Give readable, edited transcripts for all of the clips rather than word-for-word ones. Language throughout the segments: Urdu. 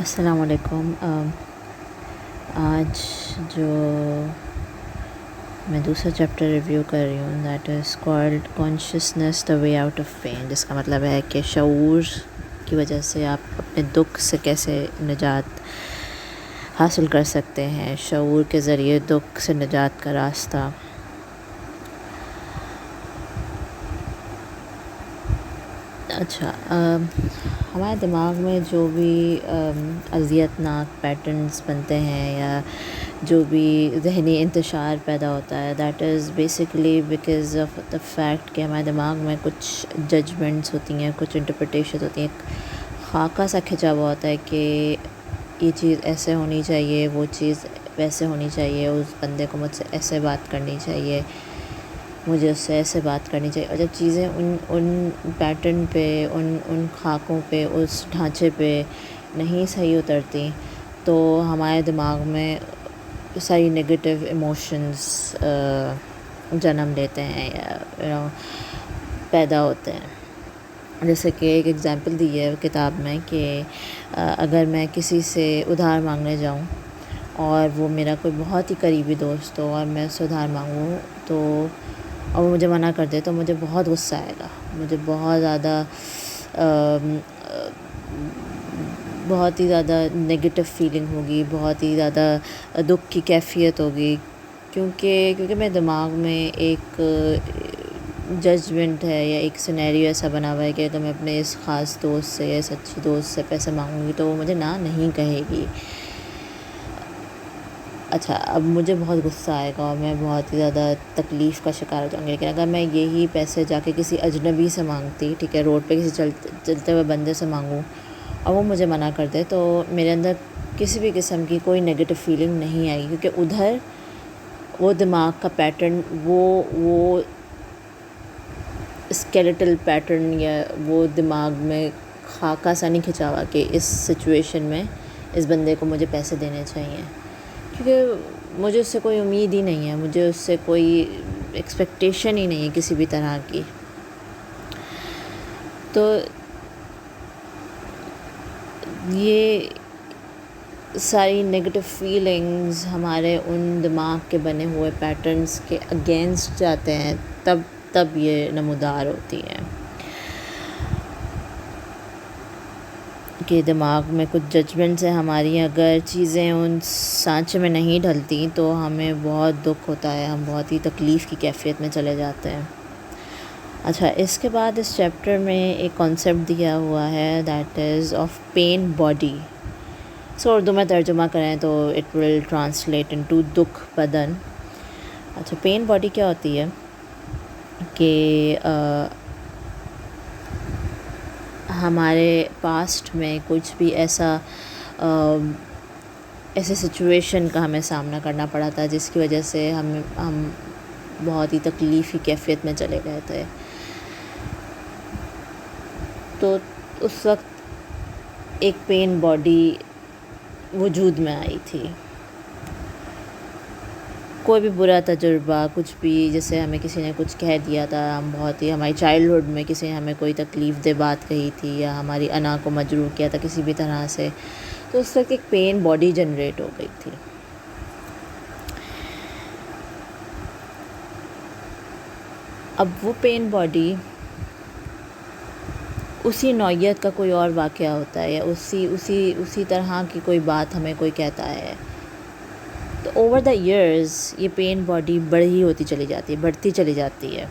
السلام علیکم۔ آج جو میں دوسرا چیپٹر ریویو کر رہی ہوں that is called consciousness the way out of pain, جس کا مطلب ہے کہ شعور کی وجہ سے آپ اپنے دکھ سے کیسے نجات حاصل کر سکتے ہیں، شعور کے ذریعے دکھ سے نجات کا راستہ۔ اچھا، ہمارے دماغ میں جو بھی اذیت ناک پیٹرنز بنتے ہیں یا جو بھی ذہنی انتشار پیدا ہوتا ہے that is basically because of the fact کہ ہمارے دماغ میں کچھ ججمنٹس ہوتی ہیں، کچھ انٹرپریٹیشن ہوتی ہیں، ایک خاکہ سا کھنچا ہوا ہوتا ہے کہ یہ چیز ایسے ہونی چاہیے، وہ چیز ویسے ہونی چاہیے، اس بندے کو مجھ سے ایسے بات کرنی چاہیے، مجھے اس سے ایسے بات کرنی چاہیے۔ اور جب چیزیں ان پیٹرن پہ، ان خاکوں پہ، اس ڈھانچے پہ نہیں صحیح اترتی تو ہمارے دماغ میں ساری نگیٹو ایموشنز جنم لیتے ہیں یا پیدا ہوتے ہیں۔ جیسے کہ ایک ایگزامپل دی ہے کتاب میں کہ اگر میں کسی سے ادھار مانگنے جاؤں اور وہ میرا کوئی بہت ہی قریبی دوست ہو اور میں اس سے ادھار مانگوں تو اور وہ مجھے منع کر دے تو مجھے بہت غصہ آئے گا، مجھے بہت ہی زیادہ نگیٹو فیلنگ ہوگی، بہت ہی زیادہ دکھ کی کیفیت ہوگی، کیونکہ میرے دماغ میں ایک ججمنٹ ہے یا ایک سینیریو ایسا بنا ہوا ہے کہ اگر میں اپنے اس خاص دوست سے یا اس اچھی دوست سے پیسے مانگوں گی تو وہ مجھے نہ نہیں کہے گی۔ اچھا، اب مجھے بہت غصہ آئے گا اور میں بہت ہی زیادہ تکلیف کا شکار ہو جاؤں گی، لیکن اگر میں یہی پیسے جا کے کسی اجنبی سے مانگتی، ٹھیک ہے، روڈ پہ کسی چلتے ہوئے بندے سے مانگوں اور وہ مجھے منع کر دے تو میرے اندر کسی بھی قسم کی کوئی نگیٹو فیلنگ نہیں آئی، کیونکہ ادھر وہ دماغ کا پیٹرن، وہ اسکیلیٹل پیٹرن یا وہ دماغ میں خاکہ سا نہیں کھنچا ہوا کہ اس سچویشن میں اس بندے کو مجھے پیسے دینے چاہیے، کیونکہ مجھے اس سے کوئی امید ہی نہیں ہے، مجھے اس سے کوئی ایکسپیکٹیشن ہی نہیں ہے کسی بھی طرح کی۔ تو یہ ساری نگیٹو فیلنگز ہمارے ان دماغ کے بنے ہوئے پیٹرنز کے اگینسٹ جاتے ہیں، تب یہ نمودار ہوتی ہیں کہ دماغ میں کچھ ججمنٹس ہیں ہماری، اگر چیزیں ان سانچے میں نہیں ڈھلتی تو ہمیں بہت دکھ ہوتا ہے، ہم بہت ہی تکلیف کی کیفیت میں چلے جاتے ہیں۔ اچھا، اس کے بعد اس چیپٹر میں ایک کانسیپٹ دیا ہوا ہے that is of pain body, so Urdu میں ترجمہ کریں تو اٹ ول ٹرانسلیٹ انٹو دکھ بدن۔ اچھا، پین باڈی کیا ہوتی ہے کہ ہمارے پاسٹ میں کچھ بھی ایسے سچویشن کا ہمیں سامنا کرنا پڑا تھا جس کی وجہ سے ہم بہت ہی تکلیفی کیفیت میں چلے گئے تھے، تو اس وقت ایک پین باڈی وجود میں آئی تھی۔ کوئی بھی برا تجربہ، کچھ بھی، جیسے ہمیں کسی نے کچھ کہہ دیا تھا، ہم بہت ہی ہماری چائلڈہڈ میں کسی نے ہمیں کوئی تکلیف دہ بات کہی تھی یا ہماری انا کو مجروح کیا تھا کسی بھی طرح سے، تو اس وقت ایک پین باڈی جنریٹ ہو گئی تھی۔ اب وہ پین باڈی اسی نوعیت کا کوئی اور واقعہ ہوتا ہے یا اسی طرح کی کوئی بات ہمیں کوئی کہتا ہے تو اوور دا ایئرز یہ پین باڈی بڑی ہوتی چلی جاتی ہے، بڑھتی چلی جاتی ہے۔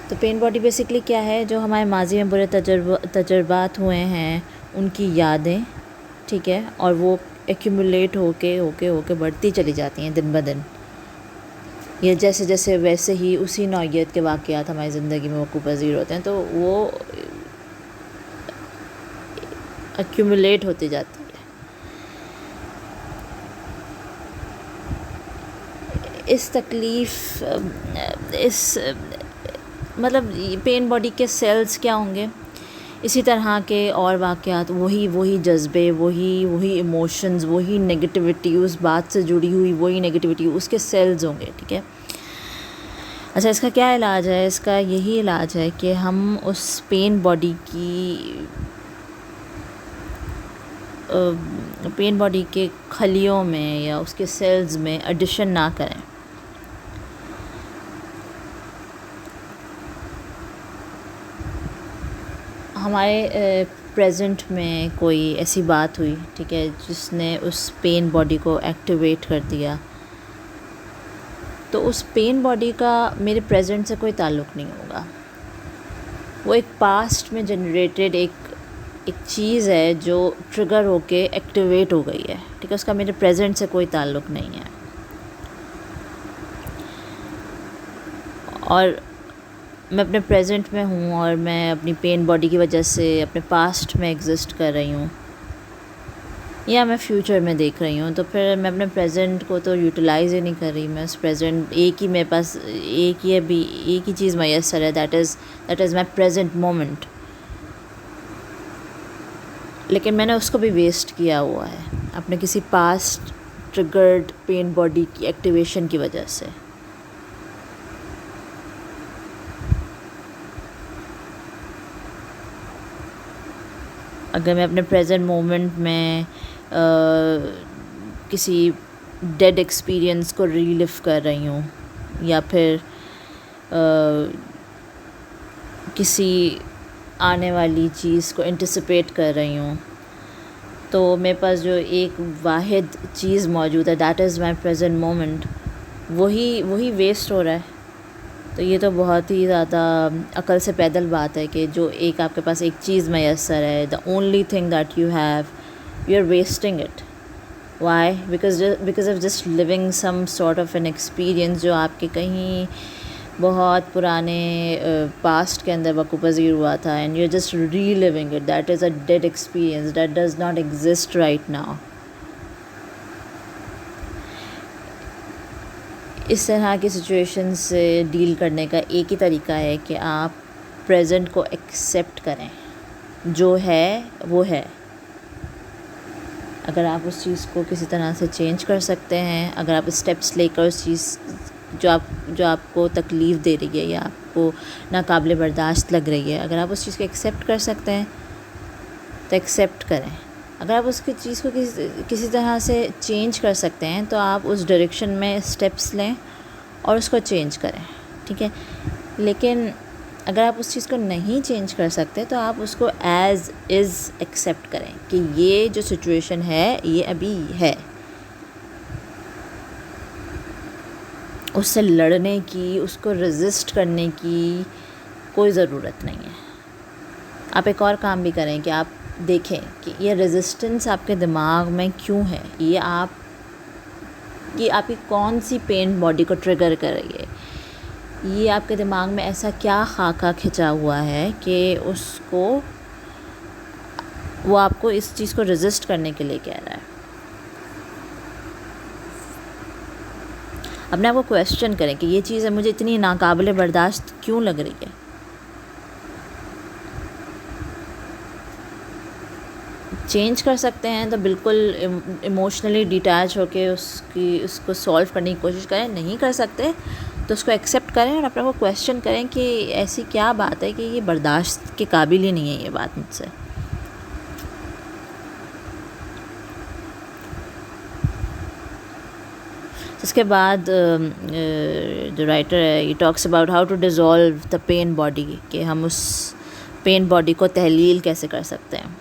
تو پین باڈی بیسکلی کیا ہے، جو ہمارے ماضی میں برے تجربات ہوئے ہیں ان کی یادیں، ٹھیک ہے، اور وہ ایکیومولیٹ ہو کے بڑھتی چلی جاتی ہیں دن بدن، یا جیسے جیسے ویسے ہی اسی نوعیت کے واقعات ہماری زندگی میں وقوع پذیر ہوتے ہیں تو وہ ایکیومولیٹ ہوتی جاتی ہے۔ اس تکلیف مطلب پین باڈی کے سیلز کیا ہوں گے، اسی طرح کے اور واقعات، وہی جذبے، وہی ایموشنز، وہی نگیٹیوٹی، اس بات سے جڑی ہوئی وہی نگیٹیوٹی، اس کے سیلز ہوں گے، ٹھیک ہے۔ اچھا، اس کا کیا علاج ہے؟ اس کا یہی علاج ہے کہ ہم اس پین باڈی کے خلیوں میں یا اس کے سیلز میں ایڈیشن نہ کریں. ہمارے پریزنٹ میں کوئی ایسی بات ہوئی، ٹھیک ہے، جس نے اس پین باڈی کو ایکٹیویٹ کر دیا، تو اس پین باڈی کا میرے پریزنٹ سے کوئی تعلق نہیں ہوگا. وہ ایک پاسٹ میں جنریٹڈ ایک چیز ہے جو ٹریگر ہو کے ایکٹیویٹ ہو گئی ہے، ٹھیک ہے، اس کا میرے پریزنٹ سے کوئی تعلق نہیں ہے. اور میں اپنے پریزنٹ میں ہوں اور میں اپنی پین باڈی کی وجہ سے اپنے پاسٹ میں ایگزسٹ کر رہی ہوں یا میں فیوچر میں دیکھ رہی ہوں، تو پھر میں اپنے پریزنٹ کو تو یوٹیلائز ہی نہیں کر رہی. میں اس پریزنٹ میرے پاس ایک ہی چیز میسر ہے، that is my present moment, لیکن میں نے اس کو بھی ویسٹ کیا ہوا ہے اپنے کسی پاسٹ ٹریگرڈ پین باڈی کی ایکٹیویشن کی وجہ سے. اگر میں اپنے پریزنٹ مومنٹ میں کسی ڈیڈ ایکسپیرئنس کو ریلیو کر رہی ہوں یا پھر کسی آنے والی چیز کو انٹیسپیٹ کر رہی ہوں، تو میرے پاس جو ایک واحد چیز موجود ہے، that is my present moment, وہی ویسٹ ہو رہا ہے. تو یہ تو بہت ہی زیادہ عقل سے پیدل بات ہے کہ جو آپ کے پاس ایک چیز میسر ہے، the only thing that you have, you are wasting it. Why? Because of just living some sort of an experience جو آپ کے کہیں بہت پرانے پاسٹ کے اندر وقوع پذیر ہوا تھا، and you are just reliving it. That is a dead experience that does not exist right now. اس طرح کی سچویشن سے ڈیل کرنے کا ایک ہی طریقہ ہے کہ آپ پریزنٹ کو ایکسیپٹ کریں، جو ہے وہ ہے. اگر آپ اس چیز کو کسی طرح سے چینج کر سکتے ہیں، اگر آپ اسٹیپس لے کر اس چیز جو آپ کو تکلیف دے رہی ہے یا آپ کو ناقابل برداشت لگ رہی ہے، اگر آپ اس چیز کو ایکسیپٹ کر سکتے ہیں تو ایکسیپٹ کریں. اگر آپ اس کی چیز کو کسی طرح سے چینج کر سکتے ہیں تو آپ اس ڈائریکشن میں اسٹیپس لیں اور اس کو چینج کریں، ٹھیک ہے. لیکن اگر آپ اس چیز کو نہیں چینج کر سکتے تو آپ اس کو ایز از ایکسیپٹ کریں کہ یہ جو سچویشن ہے یہ ابھی ہے. اس سے لڑنے کی، اس کو ریزسٹ کرنے کی کوئی ضرورت نہیں ہے. آپ ایک اور کام بھی کریں کہ آپ دیکھیں کہ یہ ریزسٹنس آپ کے دماغ میں کیوں ہے، یہ آپ کی کون سی پین باڈی کو ٹریگر کر رہی ہے، یہ آپ کے دماغ میں ایسا کیا خاکہ کھنچا ہوا ہے کہ وہ آپ کو اس چیز کو ریزسٹ کرنے کے لیے کہہ رہا ہے. اپنے آپ کو کویسچن کریں کہ یہ چیز مجھے اتنی ناقابل برداشت کیوں لگ رہی ہے. چینج کر سکتے ہیں تو بالکل ایموشنلی ڈیٹیچ ہو کے اس کو سولو کرنے کی کوشش کریں. نہیں کر سکتے تو اس کو ایکسیپٹ کریں اور اپنے کو کویسچن کریں کہ ایسی کیا بات ہے کہ یہ برداشت کے قابل ہی نہیں ہے یہ بات مجھ سے. اس کے بعد جو رائٹر ہے یہ talks about how to dissolve the pain body, کہ ہم اس پین باڈی کو تحلیل کیسے کر سکتے ہیں.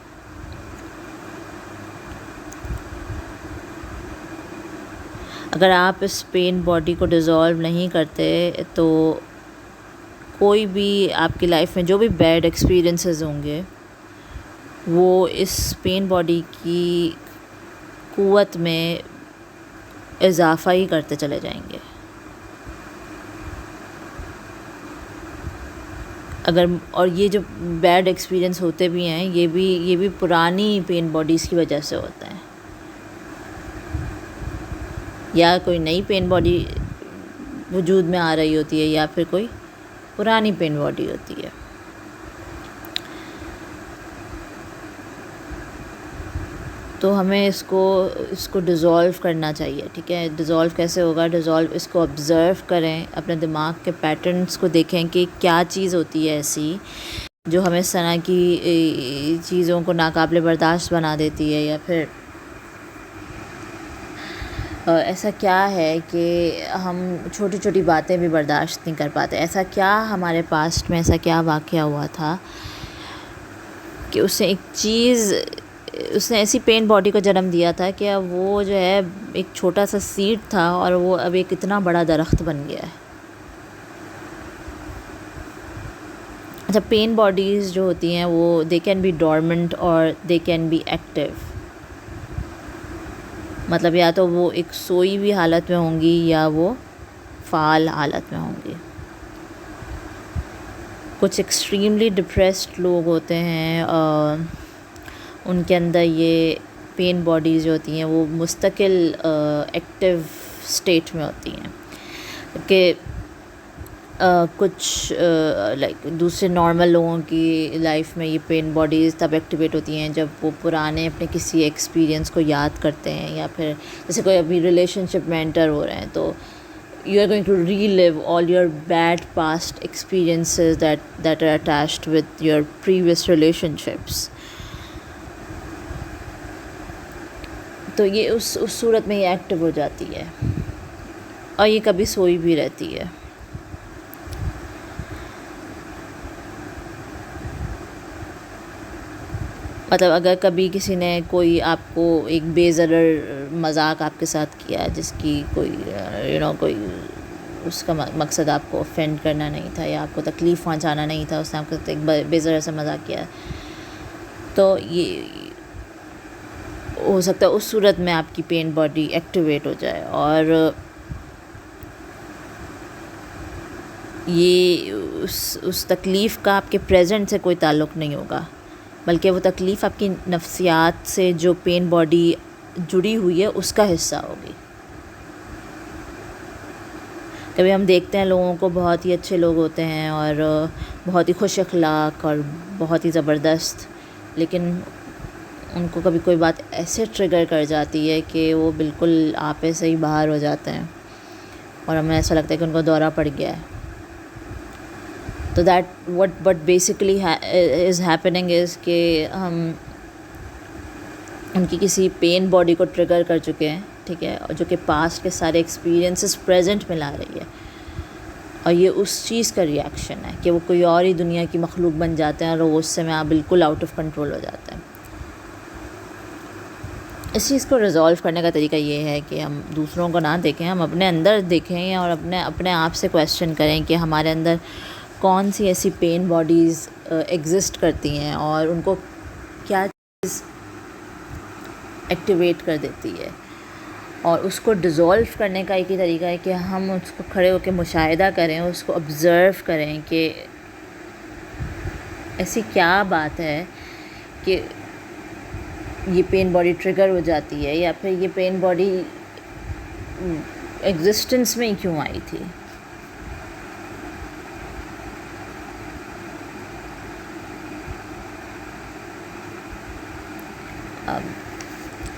اگر آپ اس پین باڈی کو ڈیزالو نہیں کرتے تو کوئی بھی آپ کی لائف میں جو بھی بیڈ ایکسپیرئنسز ہوں گے وہ اس پین باڈی کی قوت میں اضافہ ہی کرتے چلے جائیں گے. اور یہ جو بیڈ ایکسپیرئنس ہوتے بھی ہیں یہ بھی پرانی پین باڈیز کی وجہ سے ہوتا ہے، یا کوئی نئی پین باڈی وجود میں آ رہی ہوتی ہے یا پھر کوئی پرانی پین باڈی ہوتی ہے. تو ہمیں اس کو ڈیزولو کرنا چاہیے. ٹھیک ہے, ڈیزولو کیسے ہوگا؟ ڈیزولو اس کو آبزرو کریں, اپنے دماغ کے پیٹرنس کو دیکھیں کہ کیا چیز ہوتی ہے ایسی جو ہمیں اس طرح کی چیزوں کو ناقابل برداشت بنا دیتی ہے, یا پھر ایسا کیا ہے کہ ہم چھوٹی چھوٹی باتیں بھی برداشت نہیں کر پاتے. ایسا کیا ہمارے پاسٹ میں ایسا کیا واقعہ ہوا تھا کہ اس نے ایک چیز, اس نے ایسی پین باڈی کو جنم دیا تھا کہ اب وہ جو ہے ایک چھوٹا سا سیڈ تھا اور وہ اب ایک اتنا بڑا درخت بن گیا ہے. اچھا, پین باڈیز جو ہوتی ہیں وہ دے کین بی ڈورمنٹ اور دے کین بی ایکٹیو. مطلب یا تو وہ ایک سوئی ہوئی حالت میں ہوں گی یا وہ فعال حالت میں ہوں گی. کچھ ایکسٹریملی ڈپریسڈ لوگ ہوتے ہیں, ان کے اندر یہ پین باڈیز جو ہوتی ہیں وہ مستقل ایکٹیو اسٹیٹ میں ہوتی ہیں. کہ کچھ لائک دوسرے نارمل لوگوں کی لائف میں یہ پین باڈیز تب ایکٹیویٹ ہوتی ہیں جب وہ پرانے اپنے کسی ایکسپیرینس کو یاد کرتے ہیں, یا پھر جیسے کوئی ابھی ریلیشن شپ میں انٹر ہو رہے ہیں تو you are going to relive all your bad past experiences that are attached with your previous relationships. تو یہ اس صورت میں یہ ایکٹیو ہو جاتی ہے, اور یہ کبھی سوئی بھی رہتی ہے. مطلب اگر کبھی کسی نے کوئی آپ کو ایک بے ضرر مذاق آپ کے ساتھ کیا جس کی کوئی کوئی اس کا مقصد آپ کو اوفینڈ کرنا نہیں تھا یا آپ کو تکلیف پہنچانا نہیں تھا, اس نے آپ کے ساتھ ایک بے ضرر سے مذاق کیا, تو یہ ہو سکتا ہے اس صورت میں آپ کی پین باڈی ایکٹیویٹ ہو جائے. اور یہ اس تکلیف کا آپ کے پریزنٹ سے کوئی تعلق نہیں ہوگا, بلکہ وہ تکلیف آپ کی نفسیات سے جو پین باڈی جڑی ہوئی ہے اس کا حصہ ہوگی. کبھی ہم دیکھتے ہیں لوگوں کو, بہت ہی اچھے لوگ ہوتے ہیں اور بہت ہی خوش اخلاق اور بہت ہی زبردست, لیکن ان کو کبھی کوئی بات ایسے ٹریگر کر جاتی ہے کہ وہ بالکل آپے سے ہی باہر ہو جاتے ہیں اور ہمیں ایسا لگتا ہے کہ ان کو دورہ پڑ گیا ہے. تو that what basically is happening is کہ ہم ان کی کسی پین باڈی کو ٹریگر کر چکے ہیں, ٹھیک ہے, اور جو کہ پاسٹ کے سارے ایکسپیرینسز پریزنٹ میں لا رہی ہے, اور یہ اس چیز کا ریئیکشن ہے کہ وہ کوئی اور ہی دنیا کی مخلوق بن جاتے ہیں اور وہ غصے میں آپ بالکل آؤٹ آف کنٹرول ہو جاتے ہیں. اس چیز کو ریزولو کرنے کا طریقہ یہ ہے کہ ہم دوسروں کو نہ دیکھیں, ہم اپنے اندر دیکھیں اور اپنے آپ سے کویسچن کریں کہ ہمارے اندر کون سی ایسی پین باڈیز ایگزسٹ کرتی ہیں اور ان کو کیا چیز ایکٹیویٹ کر دیتی ہے. اور اس کو ڈیزولو کرنے کا ایک ہی طریقہ ہے کہ ہم اس کو کھڑے ہو کے مشاہدہ کریں, اس کو آبزرو کریں کہ ایسی کیا بات ہے کہ یہ پین باڈی ٹریگر ہو جاتی ہے, یا پھر یہ پین باڈی ایگزسٹنس میں ہی کیوں آئی تھی.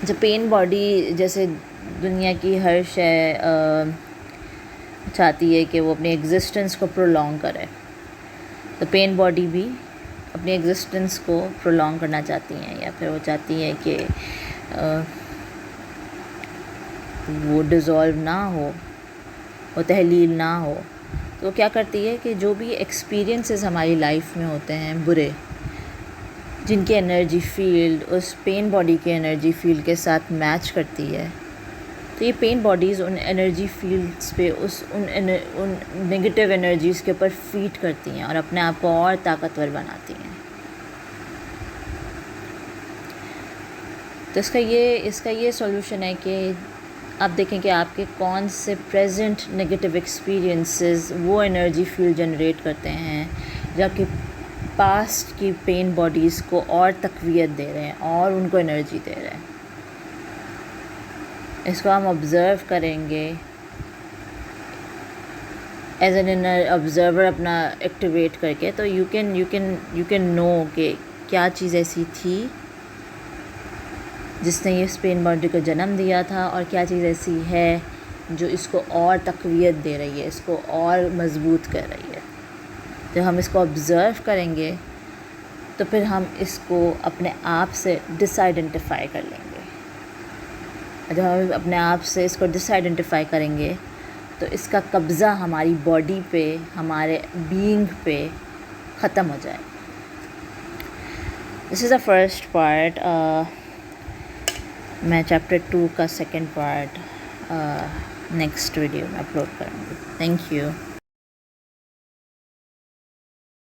جب پین باڈی جیسے دنیا کی ہر شے چاہتی ہے کہ وہ اپنی ایگزسٹنس کو پرولونگ کرے, تو پین باڈی بھی اپنی ایگزسٹنس کو پرولونگ کرنا چاہتی ہیں, یا پھر وہ چاہتی ہیں کہ وہ ڈیزولو نہ ہو, وہ تحلیل نہ ہو. تو وہ کیا کرتی ہے کہ جو بھی ایکسپیرینسز ہماری لائف میں ہوتے ہیں برے, جن کی انرجی فیلڈ اس پین باڈی کے انرجی فیلڈ کے ساتھ میچ کرتی ہے, تو یہ پین باڈیز ان انرجی فیلڈس پہ ان نگیٹیو انرجیز کے اوپر فیڈ کرتی ہیں اور اپنے آپ کو اور طاقتور بناتی ہیں. تو اس کا یہ سولوشن ہے کہ آپ دیکھیں کہ آپ کے کون سے پریزنٹ نگیٹیو ایکسپیرینسز وہ انرجی فیلڈ جنریٹ کرتے ہیں جو کہ پاسٹ کی پین باڈیز کو اور تقویت دے رہے ہیں اور ان کو انرجی دے رہے ہیں. اس کو ہم آبزرو کریں گے, ایز این انر آبزرور اپنا ایکٹیویٹ کر کے, تو یو کین نو کہ کیا چیز ایسی تھی جس نے یہ اسپین باؤنڈری کو جنم دیا تھا، اور کیا چیز ایسی ہے جو اس کو اور تقویت دے رہی ہے، اس کو اور مضبوط کر رہی ہے۔ جب ہم اس کو آبزرو کریں گے تو پھر ہم اس کو اپنے آپ سے ڈس آئیڈینٹیفائی کر لیں گے۔ جب ہم اپنے آپ سے اس کو ڈس آئیڈینٹیفائی کریں گے تو اس کا قبضہ ہماری باڈی پہ، ہمارے بینگ پہ ختم ہو جائے۔ دس از دا فرسٹ پارٹ۔ میں چیپٹر 2 کا سیکنڈ پارٹ نیکسٹ ویڈیو میں اپلوڈ کروں گی۔ Thank you.